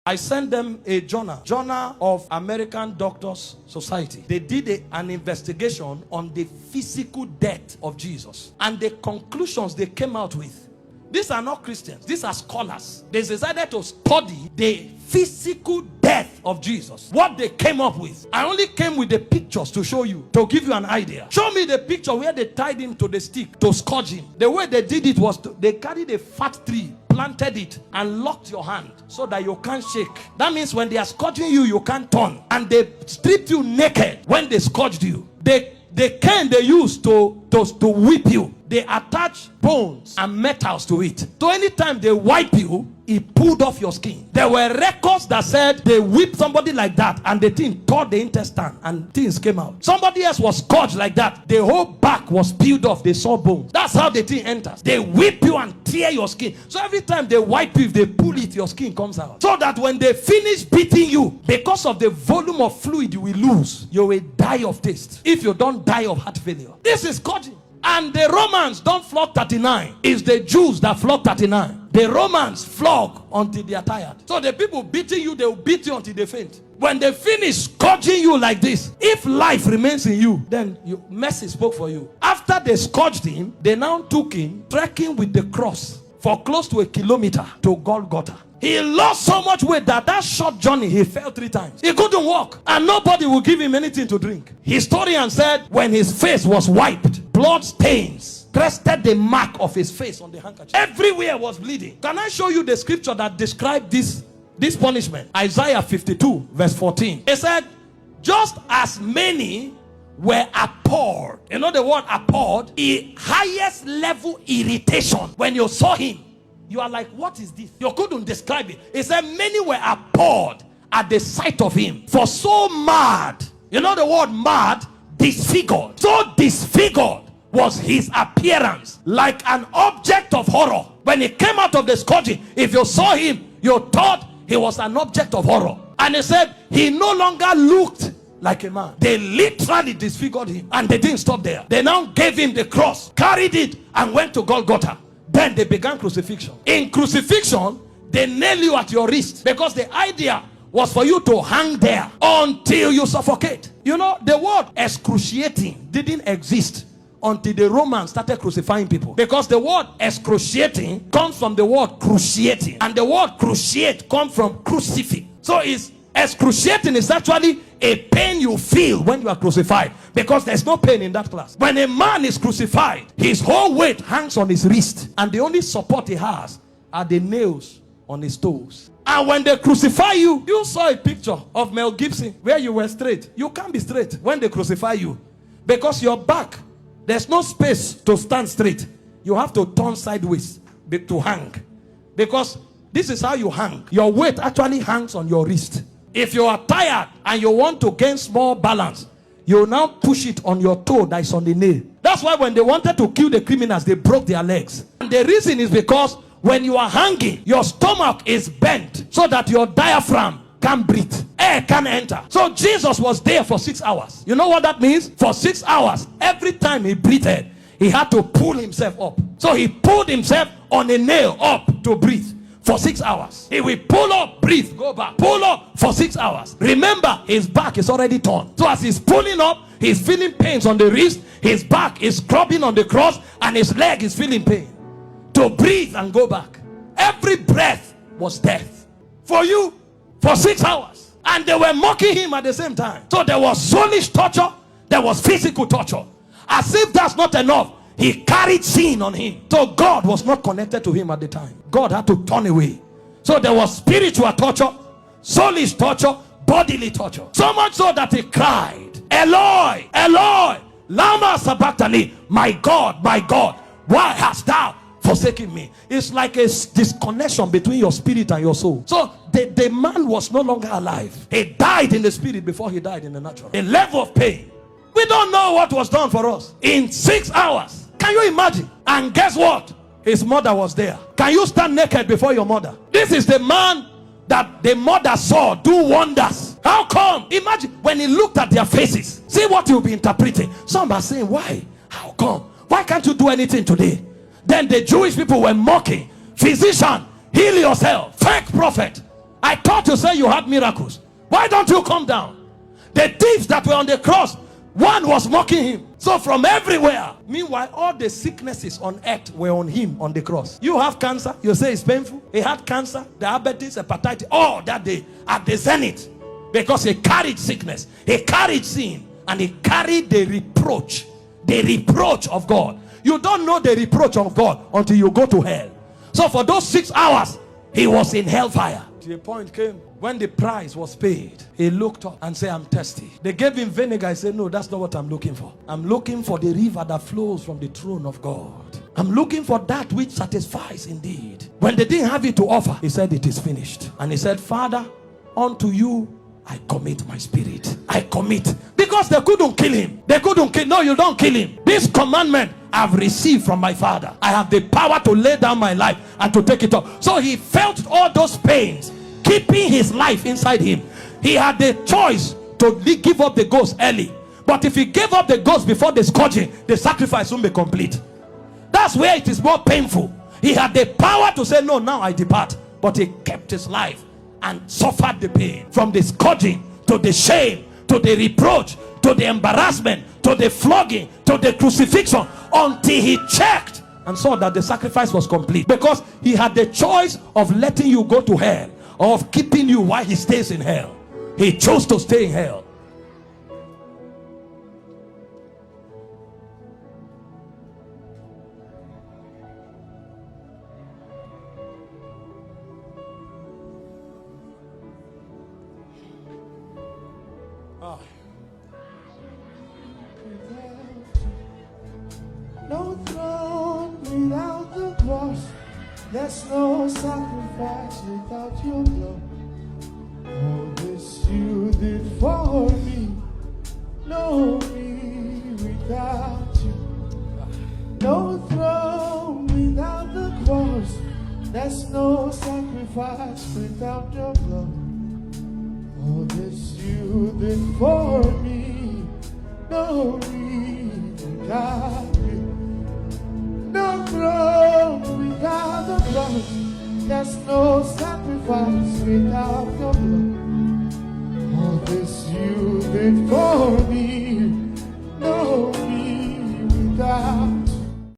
I sent them a journal of American Doctors Society. They did an investigation on the physical death of Jesus. And the conclusions they came out with, these are not Christians, these are scholars. They decided to study the physical death of Jesus. What they came up with, I only came with the pictures to show you, to give you an idea. Show me the picture where they tied him to the stick to scourge him. The way they did it was they carried a fat tree, planted it, and locked your hand so that you can't shake. That means when they are scourging you, you can't turn. And they stripped you naked when they scourged you. The cane they used to whip you, they attach bones and metals to it. So anytime they wipe you, it pulled off your skin. There were records that said they whipped somebody like that and the thing tore the intestine and things came out. Somebody else was scourged like that. The whole back was peeled off. They saw bones. That's how the thing enters. They whip you and tear your skin. So every time they wipe you, if they pull it, your skin comes out. So that when they finish beating you, because of the volume of fluid you will lose, you will die of taste. If you don't die of heart failure. This is scourging. And the Romans don't flog 39. It's the Jews that flog 39. The Romans flog until they are tired. So the people beating you, they will beat you until they faint. When they finish scourging you like this, if life remains in you, then mercy spoke for you. After they scourged him, they now took him trekking with the cross for close to 1 kilometer to Golgotha. He lost so much weight that short journey he fell 3 times. He couldn't walk and nobody would give him anything to drink. Historian said when his face was wiped, blood stains crested the mark of his face on the handkerchief. Everywhere was bleeding. Can I show you the scripture that described this punishment? Isaiah 52 verse 14. It said, just as many were appalled. You know the word appalled? The highest level irritation. When you saw him, you are like, what is this? You couldn't describe it. It said many were appalled at the sight of him. For so mad, you know the word mad? Disfigured. So disfigured was his appearance, like an object of horror. When he came out of the scourging, if you saw him, you thought he was an object of horror. And he said he no longer looked like a man. They literally disfigured him. And they didn't stop there. They now gave him the cross, carried it, and went to Golgotha. Then they began crucifixion. In crucifixion, they nail you at your wrist, because the idea was for you to hang there until you suffocate. You know, the word excruciating didn't exist until the Romans started crucifying people, because the word excruciating comes from the word cruciating, and the word cruciate comes from crucifix. So it's excruciating is actually a pain you feel when you are crucified, because there's no pain in that class. When a man is crucified, his whole weight hangs on his wrist, and the only support he has are the nails on his toes. And when they crucify you, you saw a picture of Mel Gibson where you were straight. You can't be straight when they crucify you, because your back, there's no space to stand straight. You have to turn sideways to hang, because this is how you hang. Your weight actually hangs on your wrist. If you are tired and you want to gain small balance, you now push it on your toe that is on the nail. That's why when they wanted to kill the criminals, they broke their legs. And the reason is because when you are hanging, your stomach is bent so that your diaphragm can't breathe. Air can't enter. So Jesus was there for 6 hours. You know what that means? For 6 hours, every time he breathed, he had to pull himself up. So he pulled himself on a nail up to breathe. For 6 hours. He will pull up, breathe, go back. Pull up for 6 hours. Remember, his back is already torn. So as he's pulling up, he's feeling pains on the wrist. His back is scrubbing on the cross, and his leg is feeling pain. To breathe and go back. Every breath was death. For you, for 6 hours. And they were mocking him at the same time. So there was soulish torture. There was physical torture. As if that's not enough, he carried sin on him. So God was not connected to him at the time. God had to turn away. So there was spiritual torture, soulish torture, bodily torture. So much so that he cried, Eloi, Eloi, lama sabachthani, my God, why hast thou forsaken me? It's like a disconnection between your spirit and your soul. So the man was no longer alive. He died in the spirit before he died in the natural. A level of pain. We don't know what was done for us in 6 hours. Can you imagine? And guess what? His mother was there. Can you stand naked before your mother? This is the man that the mother saw do wonders. How come? Imagine when he looked at their faces. See what you'll be interpreting. Some are saying, why? How come? Why can't you do anything today? Then the Jewish people were mocking. Physician, heal yourself. Fake prophet. I thought you said you had miracles. Why don't you come down? The thieves that were on the cross, one was mocking him. So from everywhere. Meanwhile, all the sicknesses on earth were on him on the cross. You have cancer, you say it's painful. He had cancer, diabetes, hepatitis, all that day at the zenith. Because he carried sickness, he carried sin, and he carried the reproach of God. You don't know the reproach of God until you go to hell. So for those 6 hours, he was in hellfire. The point came when the price was paid. He looked up and said, I'm thirsty. They gave him vinegar. He said, no, that's not what I'm looking for. I'm looking for the river that flows from the throne of God. I'm looking for that which satisfies indeed. When they didn't have it to offer, he said, it is finished. And he said, Father, unto you I commit my spirit. I commit. Because they couldn't kill him. They couldn't kill. No, you don't kill him. This commandment I've received from my Father. I have the power to lay down my life and to take it up. So he felt all those pains, keeping his life inside him. He had the choice to give up the ghost early. But if he gave up the ghost before the scourging, the sacrifice won't be complete. That's where it is more painful. He had the power to say, no, now I depart. But he kept his life and suffered the pain. From the scourging, to the shame, to the reproach, to the embarrassment, to the flogging, to the crucifixion, until he checked and saw that the sacrifice was complete. Because he had the choice of letting you go to hell, or of keeping you while he stays in hell. He chose to stay in hell. No throne without the cross. There's no sacrifice without your blood. All this you did for me. No me without you. No throne without the cross. There's no sacrifice without your blood. All this you did for me. No me without you. No throne without the cross. There's no sacrifice without your blood. All this you did for me.